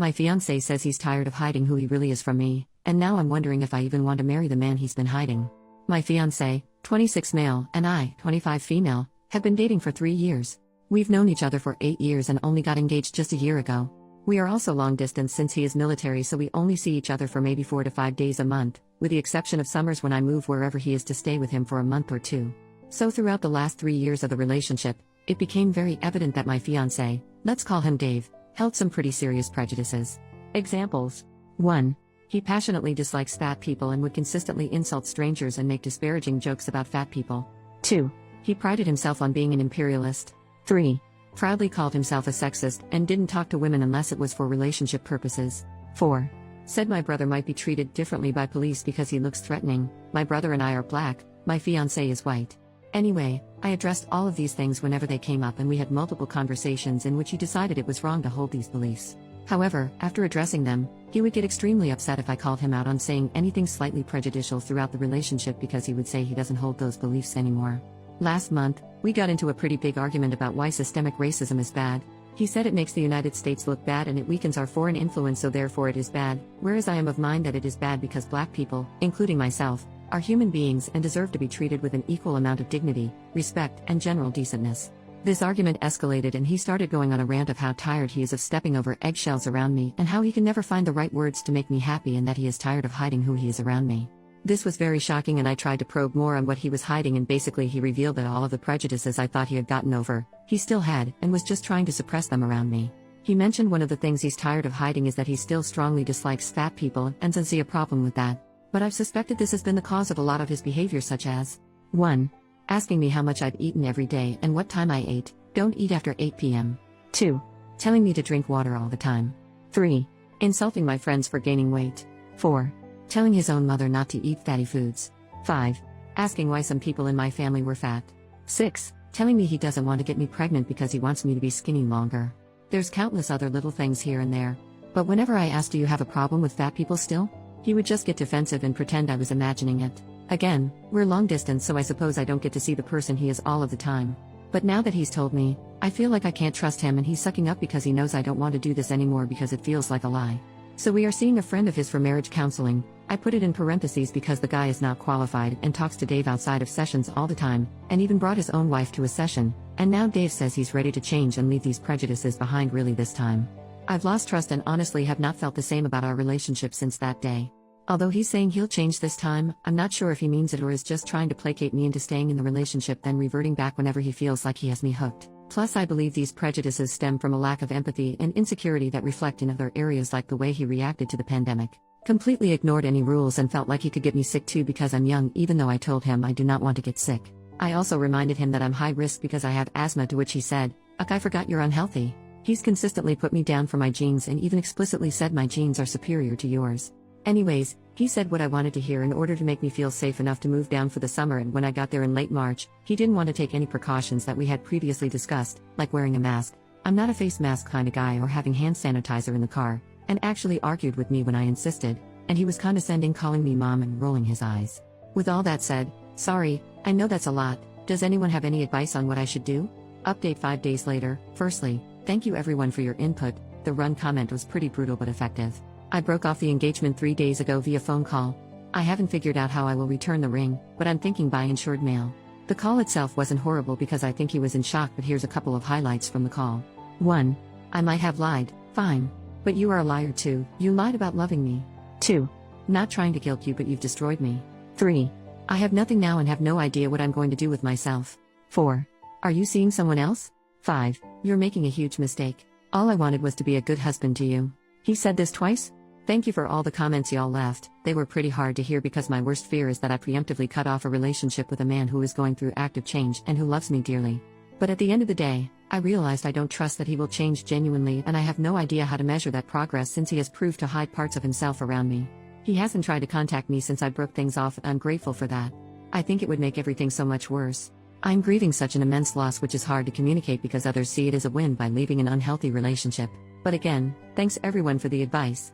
My fiancé says he's tired of hiding who he really is from me, and now I'm wondering if I even want to marry the man he's been hiding. My fiancé, 26 male, and I, 25 female, have been dating for 3 years. We've known each other for 8 years and only got engaged just a year ago. We are also long distance since he is military, so we only see each other for maybe 4 to 5 days a month, with the exception of summers when I move wherever he is to stay with him for a month or two. So throughout the last 3 years of the relationship, it became very evident that my fiancé, let's call him Dave, held some pretty serious prejudices. Examples. 1. He passionately dislikes fat people and would consistently insult strangers and make disparaging jokes about fat people. 2. He prided himself on being an imperialist. 3. Proudly called himself a sexist and didn't talk to women unless it was for relationship purposes. 4. Said my brother might be treated differently by police because he looks threatening. My brother and I are black, my fiancé is white. Anyway, I addressed all of these things whenever they came up, and we had multiple conversations in which he decided it was wrong to hold these beliefs. However, after addressing them, he would get extremely upset if I called him out on saying anything slightly prejudicial throughout the relationship, because he would say he doesn't hold those beliefs anymore. Last month, we got into a pretty big argument about why systemic racism is bad. He said it makes the United States look bad and it weakens our foreign influence, so therefore it is bad, whereas I am of mind that it is bad because black people, including myself, are human beings and deserve to be treated with an equal amount of dignity, respect, and general decentness. This argument escalated and he started going on a rant of how tired he is of stepping over eggshells around me and how he can never find the right words to make me happy, and that he is tired of hiding who he is around me. This was very shocking, and I tried to probe more on what he was hiding, and basically he revealed that all of the prejudices I thought he had gotten over, he still had, and was just trying to suppress them around me. He mentioned one of the things he's tired of hiding is that he still strongly dislikes fat people and doesn't see a problem with that. But I've suspected this has been the cause of a lot of his behavior, such as 1. Asking me how much I've eaten every day and what time I ate. Don't eat after 8 p.m. 2. Telling me to drink water all the time. 3. Insulting my friends for gaining weight. 4. Telling his own mother not to eat fatty foods. 5. Asking why some people in my family were fat. 6. Telling me he doesn't want to get me pregnant because he wants me to be skinny longer. There's countless other little things here and there. But whenever I asked, do you have a problem with fat people still? He would just get defensive and pretend I was imagining it. Again, we're long distance, so I suppose I don't get to see the person he is all of the time. But now that he's told me, I feel like I can't trust him, and he's sucking up because he knows I don't want to do this anymore because it feels like a lie. So we are seeing a friend of his for marriage counseling. I put it in parentheses because the guy is not qualified and talks to Dave outside of sessions all the time, and even brought his own wife to a session, and now Dave says he's ready to change and leave these prejudices behind really this time. I've lost trust and honestly have not felt the same about our relationship since that day. Although he's saying he'll change this time, I'm not sure if he means it or is just trying to placate me into staying in the relationship, then reverting back whenever he feels like he has me hooked. Plus, I believe these prejudices stem from a lack of empathy and insecurity that reflect in other areas, like the way he reacted to the pandemic. Completely ignored any rules and felt like he could get me sick too because I'm young, even though I told him I do not want to get sick. I also reminded him that I'm high risk because I have asthma, to which he said, "Ugh, I forgot you're unhealthy." He's consistently put me down for my genes and even explicitly said my genes are superior to yours. Anyways, he said what I wanted to hear in order to make me feel safe enough to move down for the summer, and when I got there in late March, he didn't want to take any precautions that we had previously discussed, like wearing a mask. I'm not a face mask kind of guy or having hand sanitizer in the car, and actually argued with me when I insisted, and he was condescending, calling me mom and rolling his eyes. With all that said, sorry, I know that's a lot. Does anyone have any advice on what I should do? Update 5 days later. Firstly, thank you everyone for your input. The run comment was pretty brutal but effective. I broke off the engagement 3 days ago via phone call. I haven't figured out how I will return the ring, but I'm thinking by insured mail. The call itself wasn't horrible because I think he was in shock, but here's a couple of highlights from the call. 1. I might have lied, fine. But you are a liar too, you lied about loving me. 2. Not trying to guilt you, but you've destroyed me. 3. I have nothing now and have no idea what I'm going to do with myself. 4. Are you seeing someone else? 5. You're making a huge mistake. All I wanted was to be a good husband to you. He said this twice? Thank you for all the comments y'all left. They were pretty hard to hear because my worst fear is that I preemptively cut off a relationship with a man who is going through active change and who loves me dearly. But at the end of the day, I realized I don't trust that he will change genuinely, and I have no idea how to measure that progress since he has proved to hide parts of himself around me. He hasn't tried to contact me since I broke things off, and I'm grateful for that. I think it would make everything so much worse. I'm grieving such an immense loss, which is hard to communicate because others see it as a win by leaving an unhealthy relationship. But again, thanks everyone for the advice.